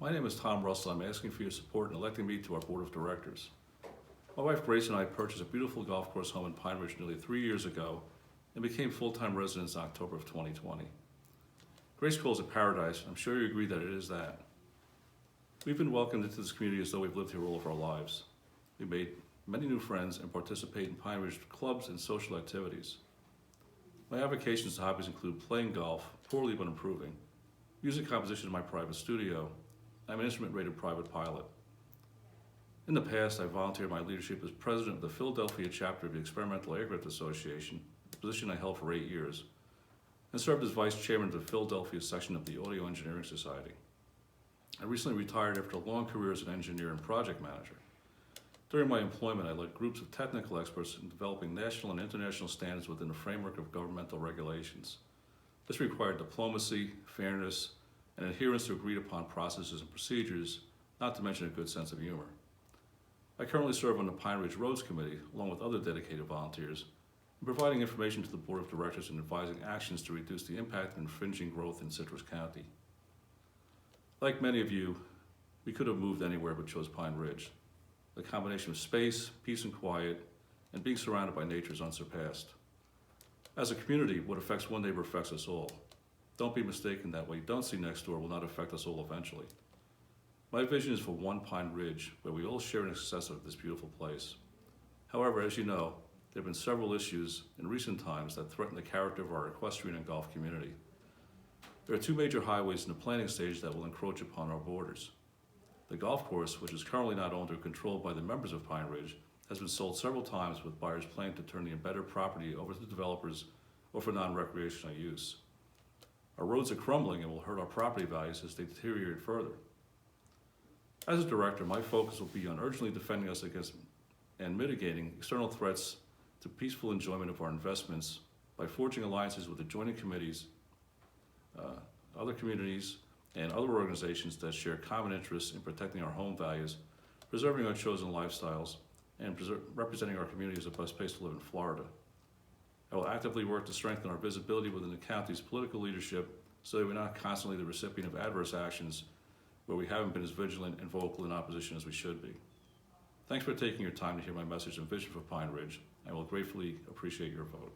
My name is Tom Russell. I'm asking for your support in electing me to our board of directors. My wife Grace and I purchased a beautiful golf course home in Pine Ridge nearly 3 years ago and became full-time residents in October of 2020. Grace calls it paradise. I'm sure you agree that it is that. We've been welcomed into this community as though we've lived here all of our lives. We made many new friends and participate in Pine Ridge clubs and social activities. My avocations to hobbies include playing golf, poorly but improving, music composition in my private studio. I'm an instrument-rated private pilot. In the past, I volunteered my leadership as president of the Philadelphia chapter of the Experimental Aircraft Association, a position I held for 8 years, and served as vice chairman of the Philadelphia section of the Audio Engineering Society. I recently retired after a long career as an engineer and project manager. During my employment, I led groups of technical experts in developing national and international standards within the framework of governmental regulations. This required diplomacy, fairness, and adherence to agreed-upon processes and procedures, not to mention a good sense of humor. I currently serve on the Pine Ridge Roads Committee, along with other dedicated volunteers, in providing information to the Board of Directors and advising actions to reduce the impact of infringing growth in Citrus County. Like many of you, we could have moved anywhere but chose Pine Ridge. The combination of space, peace and quiet, and being surrounded by nature is unsurpassed. As a community, what affects one neighbor affects us all. Don't be mistaken that what you don't see next door will not affect us all eventually. My vision is for one Pine Ridge, where we all share in the success of this beautiful place. However, as you know, there have been several issues in recent times that threaten the character of our equestrian and golf community. There are 2 major highways in the planning stage that will encroach upon our borders. The golf course, which is currently not owned or controlled by the members of Pine Ridge, has been sold several times with buyers planning to turn the embedded property over to developers or for non-recreational use. Our roads are crumbling and will hurt our property values as they deteriorate further. As a director, my focus will be on urgently defending us against and mitigating external threats to peaceful enjoyment of our investments by forging alliances with adjoining committees, other communities, and other organizations that share common interests in protecting our home values, preserving our chosen lifestyles, and representing our community as the best place to live in Florida. I will actively work to strengthen our visibility within the county's political leadership so that we're not constantly the recipient of adverse actions where we haven't been as vigilant and vocal in opposition as we should be. Thanks for taking your time to hear my message and vision for Pine Ridge. I will gratefully appreciate your vote.